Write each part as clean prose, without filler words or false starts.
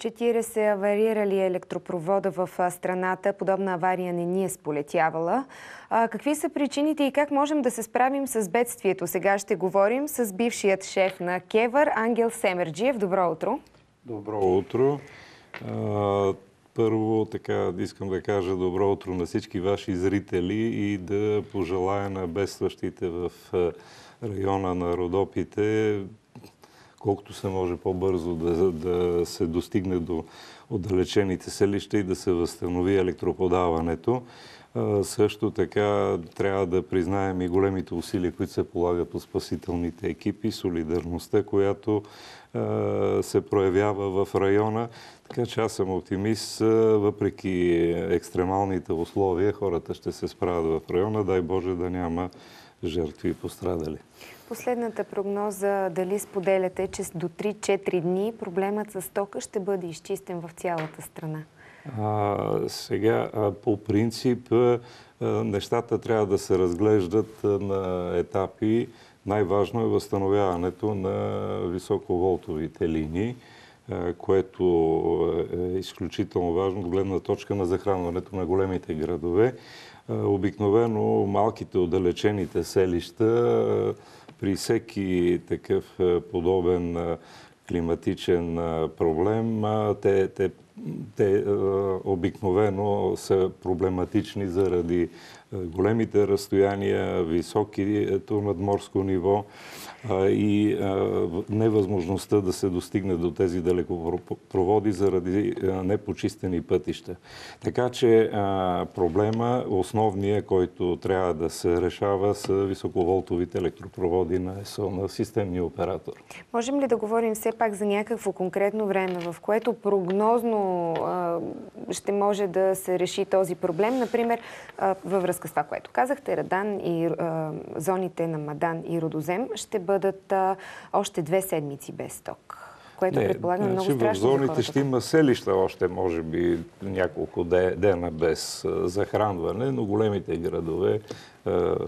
40 аварирали електропровода в страната. Подобна авария не ни е сполетявала. Какви са причините и как можем да се справим с бедствието? Сега ще говорим с бившият шеф на КЕВР Ангел Семерджиев. Добро утро! Добро утро! Първо, искам да кажа добро утро на всички ваши зрители и да пожелая на бедстващите в района на Родопите колкото се може по-бързо да се достигне до отдалечените селища и да се възстанови електроподаването. Също така трябва да признаем и големите усилия, които се полагат от спасителните екипи, солидарността, която се проявява в района. Така че аз съм оптимист, въпреки екстремалните условия, хората ще се справят в района. Дай Боже да няма жертви и пострадали. Последната прогноза, дали споделяте, че до 3-4 дни проблемът с тока ще бъде изчистен в цялата страна? Сега, по принцип, нещата трябва да се разглеждат на етапи. Най-важно е възстановяването на високоволтовите линии, което е изключително важно от гледна точка на захранването на големите градове. Обикновено малките отдалечените селища при всеки такъв подобен климатичен проблем, те обикновено са проблематични заради големите разстояния, високото надморско ниво и невъзможността да се достигне до тези далекопроводи заради непочистени пътища. Така че проблема, основният, който трябва да се решава, са високоволтовите електропроводи на ЕСО, на системния оператор. Можем ли да говорим все пак за някакво конкретно време, в което прогнозно ще може да се реши този проблем? Например, във връзка с това, което казахте, Радан и зоните на Мадан и Рудозем ще бъдат още 2 седмици без ток, което предполагам много страшно за хората. В зоните ще има селища още, може би, няколко дена без захранване, но големите градове,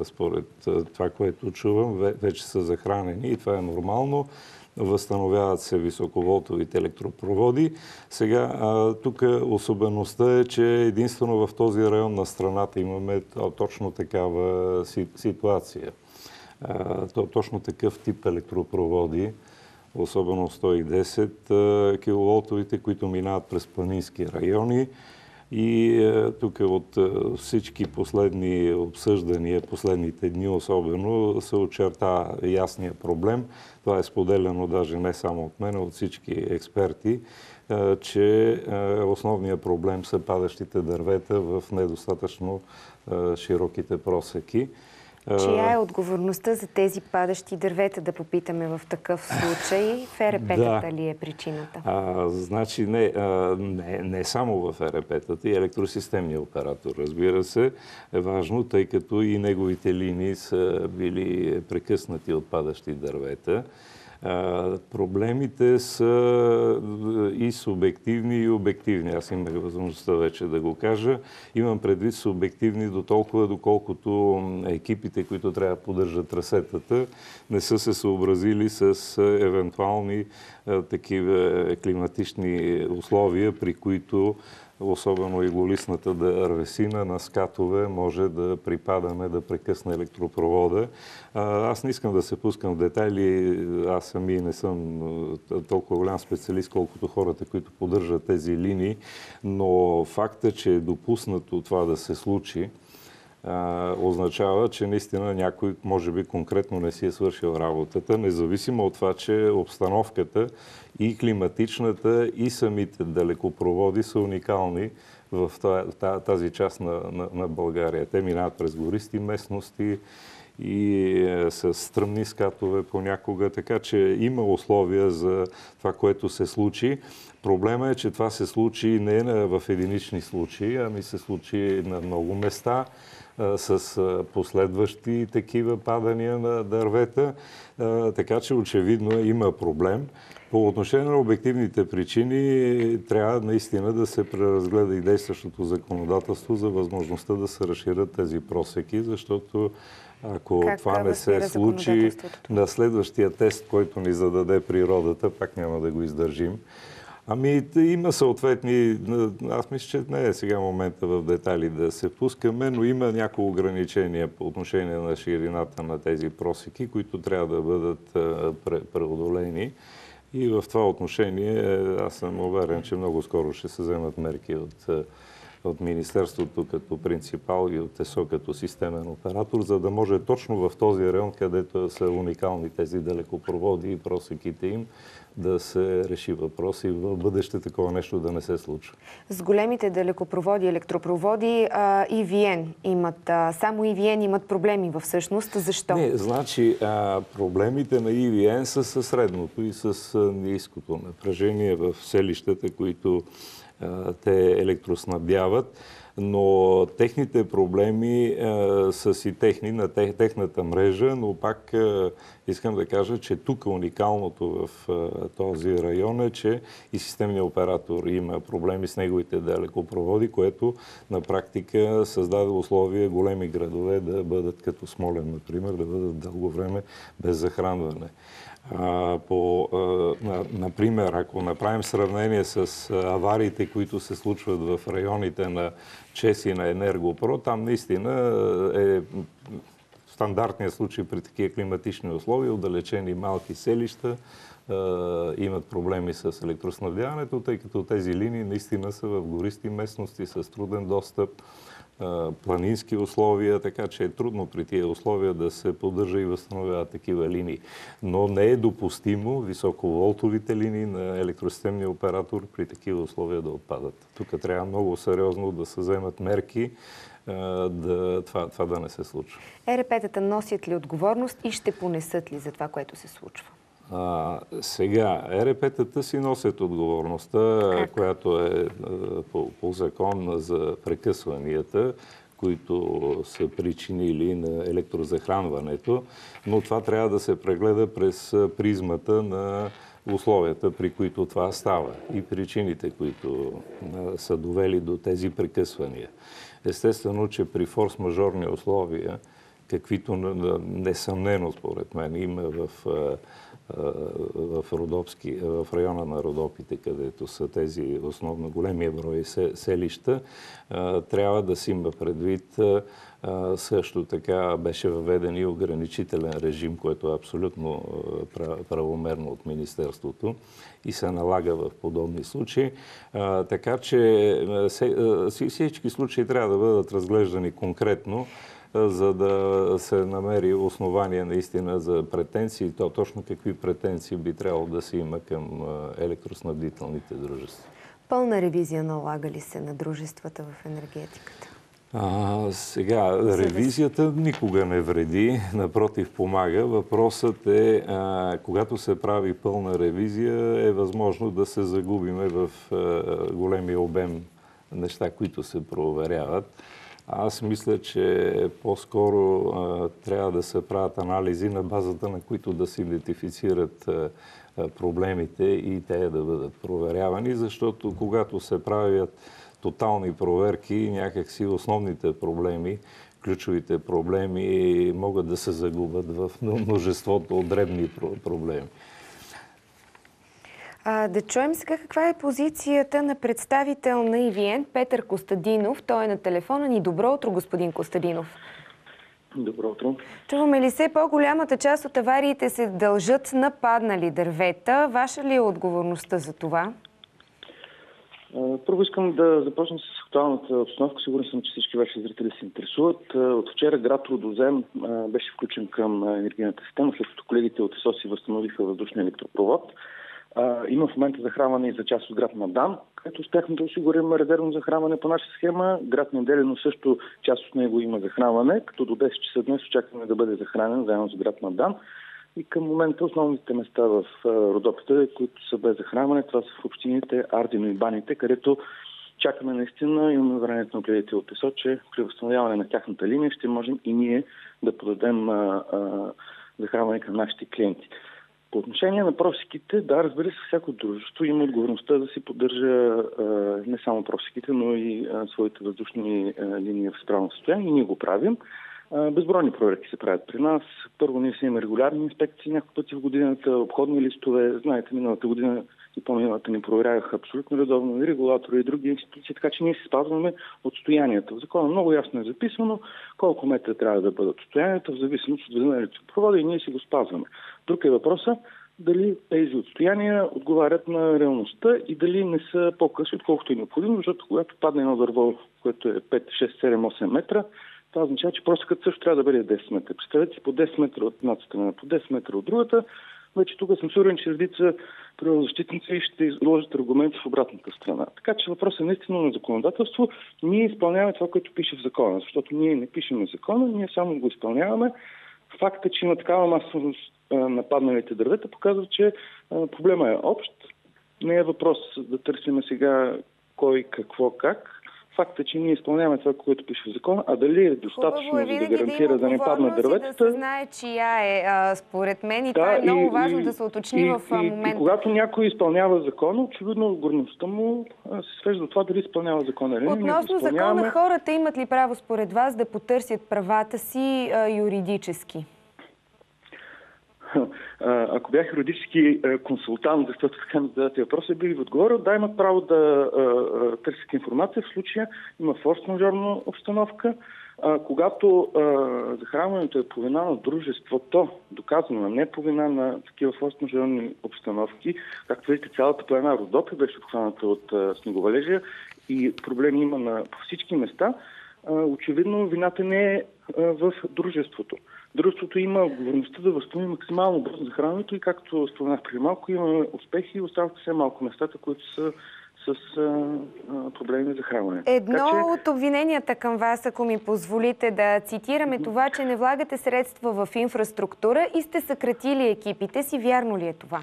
според това, което чувам, вече са захранени и това е нормално. Възстановяват се високоволтовите електропроводи. Сега, тук особеността е, че единствено в този район на страната имаме точно такава ситуация. Точно такъв тип електропроводи, особено 110 киловолтовите, които минават през планински райони. И тук от всички последни обсъждания, последните дни особено, се очерта ясния проблем. Това е споделено даже не само от мен, от всички експерти, че основният проблем са падащите дървета в недостатъчно широките просеки. Чия е отговорността за тези падащи дървета, да попитаме в такъв случай? ФРП-тата ли е причината? Значи не само в ФРП-тата, и електросистемния оператор, разбира се, е важно, тъй като и неговите линии са били прекъснати от падащи дървета. Проблемите са и субективни, и обективни. Аз имах възможността вече да го кажа. Имам предвид субективни до толкова, доколкото екипите, които трябва да поддържат трасетата, не са се съобразили с евентуални такива климатични условия, при които особено иглолистната дървесина на скатове може да припадане, да прекъсне електропровода. Аз не искам да се пускам в детайли. Аз сами не съм толкова голям специалист, колкото хората, които поддържат тези линии, но факта, че е допуснато това да се случи, означава, че наистина някой, може би, конкретно не си е свършил работата, независимо от това, че обстановката и климатичната, и самите далекопроводи са уникални в тази част на България. Те минават през гористи местности и с стръмни скатове понякога, така че има условия за това, което се случи. Проблема е, че това се случи не в единични случаи, ами се случи на много места с последващи такива падания на дървета. Така че очевидно има проблем. По отношение на обективните причини трябва наистина да се преразгледа и действащото законодателство за възможността да се разширят тези просеки, защото ако това не се случи на следващия тест, който ни зададе природата, пак няма да го издържим. Ами, има съответни... Аз мисля, че не е сега момента в детайли да се впускаме, но има някои ограничения по отношение на ширината на тези просеки, които трябва да бъдат преодолени. И в това отношение аз съм уверен, че много скоро ще се вземат мерки от Министерството като принципал и от ЕСО като системен оператор, за да може точно в този район, където са уникални тези далекопроводи и просеките им, да се реши въпрос и в бъдеще такова нещо да не се случва. С големите далекопроводи, електропроводи EVN имат, само EVN имат проблеми всъщност. Защо? Не, значи проблемите на EVN са със средното и с ниското напрежение в селищата, които те електроснабдяват, но техните проблеми са си техни, на техната мрежа, но пак искам да кажа, че тук уникалното в този район е, че и системният оператор има проблеми с неговите далекопроводи, което на практика създаде условия големи градове да бъдат като Смолян, например, да бъдат дълго време без захранване. Например, ако направим сравнение с авариите, които се случват в районите на ЧЕЗ и на Енергопро, там наистина е стандартният случай при такива климатични условия, отдалечени малки селища, имат проблеми с електроснабдяването, тъй като тези линии наистина са в гористи местности с труден достъп, планински условия, така че е трудно при тия условия да се поддържа и възстановява такива линии. Но не е допустимо високоволтовите линии на електросистемния оператор при такива условия да отпадат. Тук трябва много сериозно да се вземат мерки това да не се случва. ЕРП-тата носят ли отговорност и ще понесат ли за това, което се случва? Сега, ЕРП-тата си носят отговорността, която е по закон за прекъсванията, които са причинили на електрозахранването, но това трябва да се прегледа през призмата на условията, при които това става и причините, които са довели до тези прекъсвания. Естествено, че при форс-мажорни условия, каквито несъмнено според мен има в района на Родопите, където са тези основно големия брой селища, трябва да си има предвид. Също така беше въведен и ограничителен режим, което е абсолютно правомерно от Министерството и се налага в подобни случаи. Така че всички случаи трябва да бъдат разглеждани конкретно, за да се намери основание наистина за претенции. То точно какви претенции би трябвало да се има към електроснабдителните дружества. Пълна ревизия налага ли се на дружествата в енергетиката? Сега, ревизията никога не вреди, напротив помага. Въпросът е, когато се прави пълна ревизия, е възможно да се загубиме в големия обем неща, които се проверяват. Аз мисля, че по-скоро трябва да се правят анализи, на базата на които да се идентифицират проблемите и те да бъдат проверявани, защото когато се правят тотални проверки, някакси основните проблеми, ключовите проблеми могат да се загубят в множеството от дребни проблеми. Да чуем сега каква е позицията на представител на EVN Петър Костадинов. Той е на телефона ни. Добро утро, господин Костадинов. Добро утро. Чуваме ли се, по-голямата част от авариите се дължат на паднали дървета? Ваша ли е отговорността за това? Първо искам да започна с актуалната обстановка. Сигурен съм, че всички ваши зрители се интересуват. От вчера град Рудозем беше включен към енергийната система, след като колегите от ЕСО си възстановиха въздушния електропровод. Има в момента захранване и за част от град Мадан, където успяхме да осигурим резервно захранване по наша схема. Град Неделино също част от него има захранване, като до 10 часа днес очакваме да бъде захранен заедно с град Мадан. И към момента основните места в Родопите, които са без захранване, това са в общините Ардино и Баните, където чакаме наистина, имаме уверението на гледите от ЕСО, че при възстановяване на тяхната линия ще можем и ние да подадем захранване към нашите клиенти. По отношение на просеките, да, разбира се, всяко дружество има отговорността да си поддържа не само просеките, но и своите въздушни линии в справно състояние и ние го правим. Безбройни проверки се правят при нас. Първо ние си имаме регулярни инспекции няколко пъти в годината, обходни листове. Знаете, миналата година и по-миналата ни проверяха абсолютно редовно и регулатори, и други институции, така че ние си спазваме отстоянията. В закона много ясно е записано колко метра трябва да бъдат отстоянията в зависимост от вида на електропровода и ние си го спазваме. Друг е въпросът дали тези отстояния отговарят на реалността и дали не са по-къси, отколкото е необходимо, защото когато падне едно дърво, което е 5, 6, 7, 8 метра, това означава, че просекът също трябва да бъде 10 метра. Представете си по 10 метра от едната страна, по 10 метра от другата. Вече тук съм сигурен, че редица природозащитници ще изложат аргументи в обратната страна. Така че въпросът е наистина на законодателство. Ние изпълняваме това, което пише в закона, защото ние не пишем закона, ние само го изпълняваме. Факта, че има такава масовост на падналите дървета, показва, че проблема е общ. Не е въпрос да търсим сега кой, какво, как. Факт е, че ние изпълняваме това, което пише в закона, а дали е достатъчно, за да гарантира да не паднат дърветата. Да се знае чия е, според мен, и това е много важно да се уточни в момента. И когато някой изпълнява закона, очевидно отговорността му се свежда до това дали изпълнява закона. Относно закона, хората имат ли право според вас да потърсят правата си юридически? Ако бях юридически консултант, защото така ми зададете въпроса, бих ви отговорил, да, имат право да търсят информация. В случая има форс-мажорна обстановка. Когато захранването е по вина на дружеството, доказано, не по вина на такива форс-мажорни обстановки, както видите, цялата планина Родопи беше обхваната от снеговалежия и проблеми има по всички места, очевидно вината не е в дружеството. Дружеството има отговорността да възстанови максимално бързо захранването и, както споменах преди малко, има успехи и остават все малко местата, които са с проблеми за захранване. Едно от обвиненията към вас, ако ми позволите да цитираме това, че не влагате средства в инфраструктура и сте съкратили екипите си. Вярно ли е това?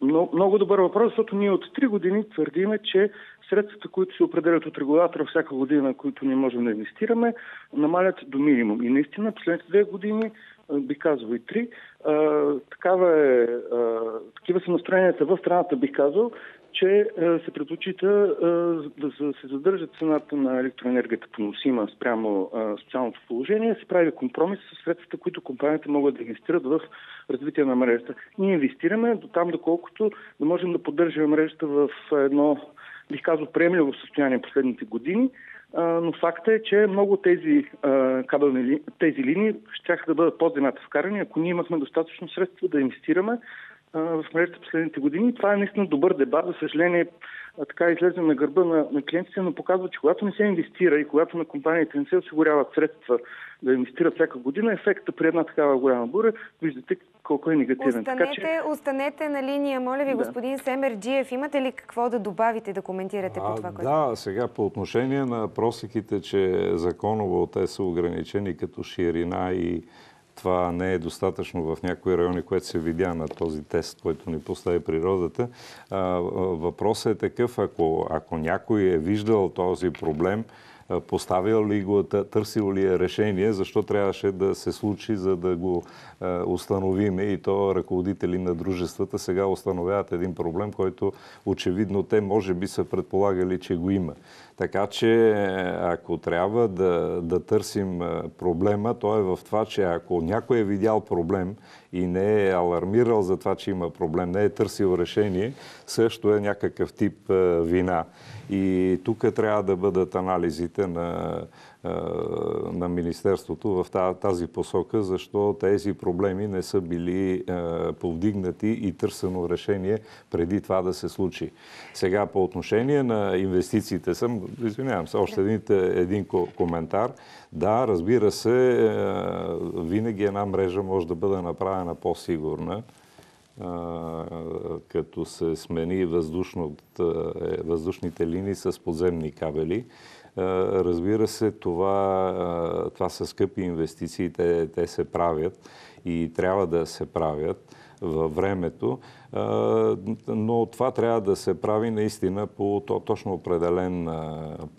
Много добър въпрос, защото ние от 3 години твърдиме, че средствата, които се определят от регулатора всяка година, които ние можем да инвестираме, намалят до минимум. И наистина последните 2 години, бих казал и 3, такива са настроенията в страната, бих казал, че се предпочита да се задържа цената на електроенергията поносима спрямо социалното положение, се прави компромис с средствата, които компаниите могат да инвестират в развитие на мрежата. Ние инвестираме до там, доколкото да можем да поддържаме мрежата в едно, бих казал, приемливо състояние последните години, но факта е, че много тези тези линии ще да бъдат под земята вкарани, ако ние имахме достатъчно средства да инвестираме в мрежата последните години. Това е наистина добър дебат. За съжаление, така излезе на гърба на клиентите, но показва, че когато не се инвестира и когато на компаниите не се осигуряват средства да инвестират всяка година, ефектът при една такава голяма буря, виждате колко е негативен. Останете на линия, моля ви, господин Семерджиев. Имате ли какво да добавите, да коментирате по това? Да, сега по отношение на просеките, че законово те са ограничени като ширина и това не е достатъчно в някои райони, което се видя на този тест, който ни постави природата. Въпросът е такъв, ако някой е виждал този проблем, поставил ли го, търсил ли е решение, защо трябваше да се случи, за да го установиме, и то ръководители на дружествата сега установяват един проблем, който очевидно те може би са предполагали, че го има. Така че ако трябва да търсим проблема, то е в това, че ако някой е видял проблем и не е алармирал за това, че има проблем, не е търсил решение, също е някакъв тип вина. И тук трябва да бъдат анализите на Министерството в тази посока, защо тези проблеми не са били повдигнати и търсено решение преди това да се случи. Сега по отношение на инвестициите извинявам се, още един коментар. Да, разбира се, винаги една мрежа може да бъде направена по-сигурна, като се смени въздушните линии с подземни кабели. Разбира се, това са скъпи инвестиции, те се правят и трябва да се правят във времето, но това трябва да се прави наистина по точно определен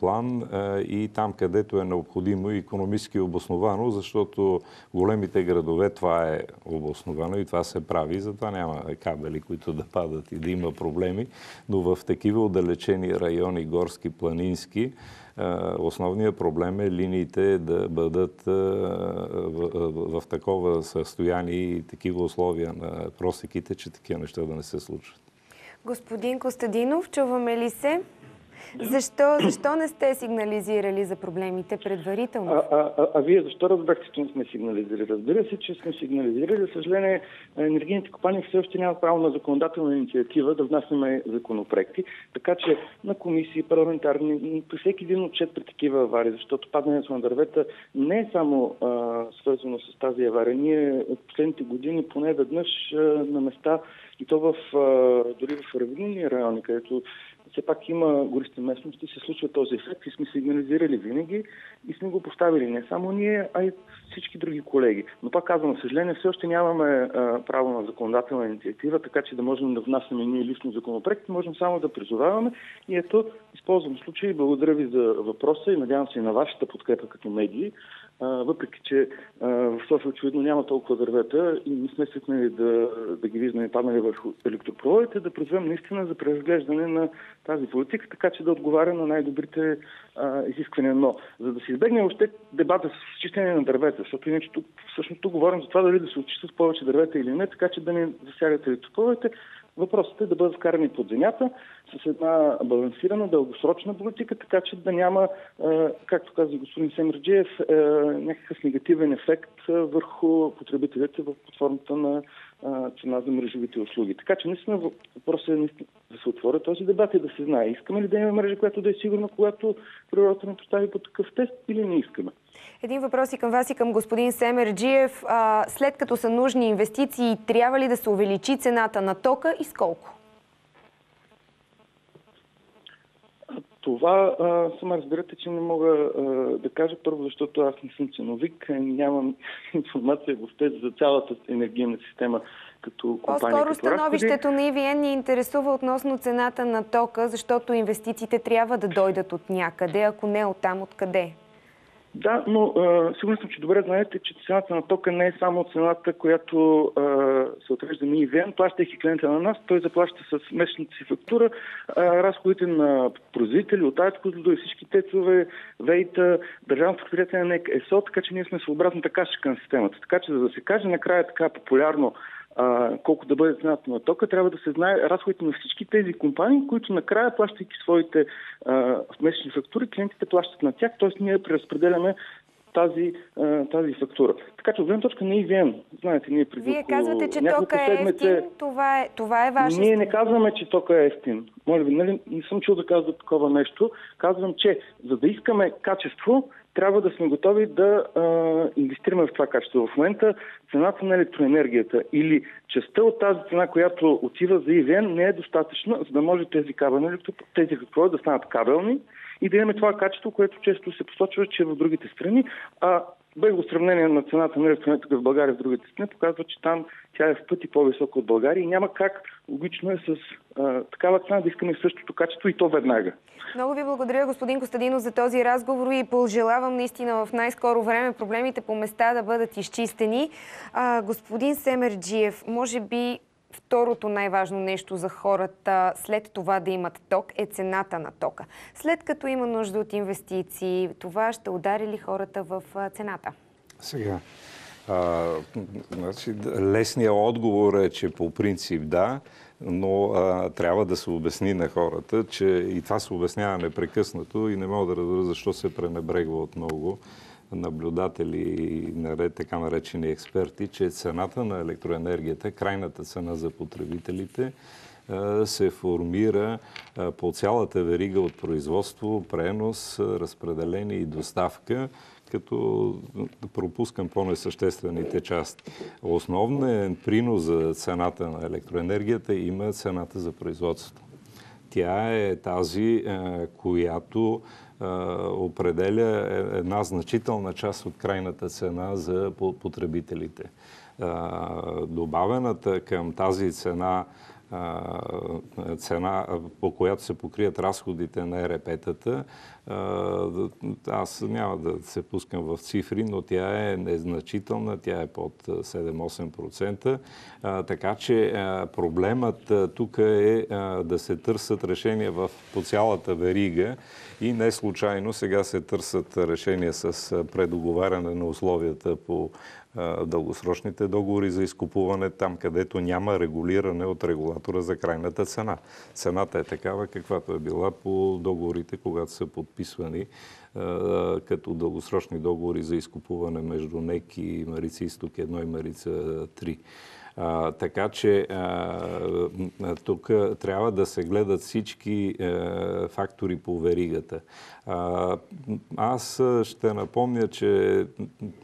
план и там, където е необходимо и икономически обосновано, защото големите градове това е обосновано и това се прави, затова няма кабели, които да падат и да има проблеми, но в такива отдалечени райони, горски, планински, основният проблем е линиите да бъдат в такова състояние и такива условия на просеките, че такива неща неща да не се случват. Господин Костадинов, чуваме ли се? Защо не сте сигнализирали за проблемите предварително? Вие защо разбрахте, че не сме сигнализирали? Разбира се, че сме сигнализирали. За съжаление, енергийните компании все още нямат право на законодателна инициатива да внасяме законопроекти, така че на комисии, парламентарни, при всеки един отчет при такива аварии, защото падането на дървета не е само свързано с тази авария. Ние от последните години поне веднъж на места, и то дори в равнинни райони, където все пак има гористи местности, се случва този ефект и сме сигнализирали винаги и сме го поставили не само ние, а и всички други колеги. Но пак казвам, за съжаление, все още нямаме право на законодателна инициатива, така че да можем да внасяме ние лично законопроекти, можем само да призоваваме. И ето, използвам случай, благодаря ви за въпроса и надявам се и на вашата подкрепа като медии. Въпреки че в София очевидно няма толкова дървета и не сме свикнали да ги виждаме паднали върху електропроводите, да призовем наистина за преразглеждане на тази политика, така че да отговаря на най-добрите изисквания. Но за да се избегне още дебата с изчистение на дървета, защото иначе тук говорим за това дали да се очистят повече дървета или не, така че да не засягат електропроводите. Въпросът е да бъдат вкарани под земята с една балансирана, дългосрочна политика, така че да няма, както каза господин Семерджиев, някакъв негативен ефект върху потребителите в платформата на цена за мрежовите услуги. Така че наистина въпросът е да се отвори този дебат и да се знае. Искаме ли да имаме мрежа, която да е сигурна, когато природата ни постави по такъв тест, или не искаме? Един въпрос и към вас и към господин Семерджиев. След като са нужни инвестиции, трябва ли да се увеличи цената на тока и с колко? Това сама разбирате, че не мога да кажа. Първо, защото аз не съм ценовик, нямам информация въобще за цялата енергийна система като компания. По-скоро становището на EVN ни интересува относно цената на тока, защото инвестициите трябва да дойдат от някъде, ако не оттам, откъде? Да, но сигурно съм, че добре знаете, че цената на тока не е само цената, която се отрежда на EVN, плащайки клиента на нас, той заплаща с месечната си фактура разходите на производители, от АЕЦ и всички тецове, ВЕИ-та, държавното предприятие на НЕК, ЕСО, така че ние сме съобразната кашичка на системата. Така че, за да се каже накрая така популярно колко да бъде цената на тока, трябва да се знае разходите на всички тези компании, които накрая, плащайки своите месечни фактури, клиентите плащат на тях, т.е. ние преразпределяме тази фактура. Така че от гледна точка на EVN, знаете, ние преди Вие казвате, че тока е ефтин, това е ваше. Ние не казваме, че тока е ефтин. Моля ви, нали, не съм чул да казвам такова нещо. Казвам, че за да искаме качество, трябва да сме готови да инвестираме в това качество. В момента цената на електроенергията или частта от тази цена, която отива за EVN, не е достатъчна, за да може тези електропроводи да станат кабелни и да имаме това качество, което често се посочва, че в другите страни. Бегло сравнение на цената на електроенергията в България в другите страни показва, че там тя е в пъти по-висока от България и няма как, логично е с такава цена да искаме същото качество и то веднага. Много ви благодаря, господин Костадинов, за този разговор и пожелавам наистина в най-скоро време проблемите по места да бъдат изчистени. Господин Семерджиев, може би второто най-важно нещо за хората след това да имат ток е цената на тока. След като има нужда от инвестиции, това ще удари ли хората в цената? Сега, лесният отговор е, че по принцип да, но трябва да се обясни на хората, че и това се обяснява непрекъснато и не мога да разбера защо се пренебрегва от много наблюдатели и наред така наречени експерти, че цената на електроенергията, крайната цена за потребителите, се формира по цялата верига от производство, пренос, разпределение и доставка, като пропускам по-несъществените части. Основният принос за цената на електроенергията има цената за производство. Тя е тази, която определя една значителна част от крайната цена за потребителите. Добавената към тази цена, по която се покрият разходите на ЕРП-тата, аз няма да се пускам в цифри, но тя е незначителна, тя е под 7-8%. Така че проблемът тук е да се търсят решения по цялата верига и не случайно сега се търсят решения с предоговаряне на условията по дългосрочните договори за изкупуване там, където няма регулиране от регулатора за крайната цена. Цената е такава, каквато е била по договорите, когато са подписвани като дългосрочни договори за изкупуване между НЕК и Марица Изток 1 и Марица 3. Така че тук трябва да се гледат всички фактори по веригата. Аз ще напомня, че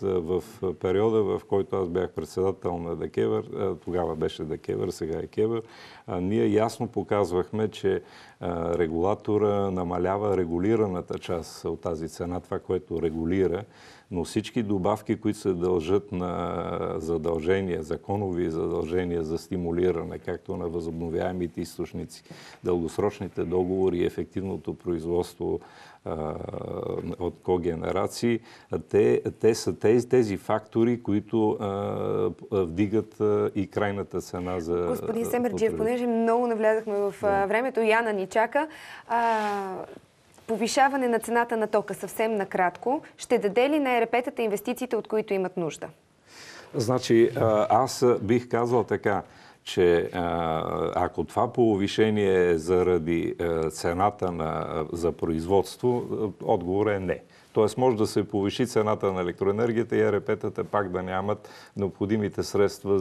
в периода, в който аз бях председател на ДКЕВР, тогава беше ДКЕВР, сега е КЕВР, ние ясно показвахме, че регулатора намалява регулираната част от тази цена, това, което регулира, но всички добавки, които се дължат на задължения, законови задължения за стимулиране, както на възобновяемите източници, дългосрочните договори и ефективното производство от когенерации, те са тези фактори, които вдигат и крайната цена за... Господин Семерджиев, понеже много навлязахме в времето, Яна ни чака. Повишаване на цената на тока, съвсем накратко, ще даде ли на ЕРП-тата инвестициите, от които имат нужда? Значи, аз бих казал така, че ако това повишение е заради цената за производство, отговор е не. Тоест може да се повиши цената на електроенергията и ЕРП-тата пак да нямат необходимите средства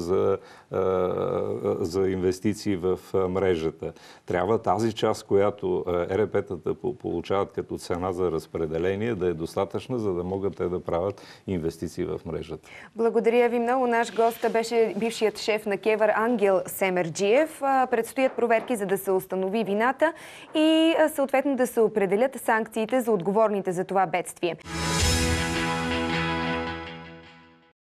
за инвестиции в мрежата. Трябва тази част, която ЕРП-тата получават като цена за разпределение, да е достатъчна, за да могат те да правят инвестиции в мрежата. Благодаря ви много. Наш гост беше бившият шеф на КЕВР Ангел Семерджиев. Предстоят проверки, за да се установи вината и съответно да се определят санкциите за отговорните за това бедствие.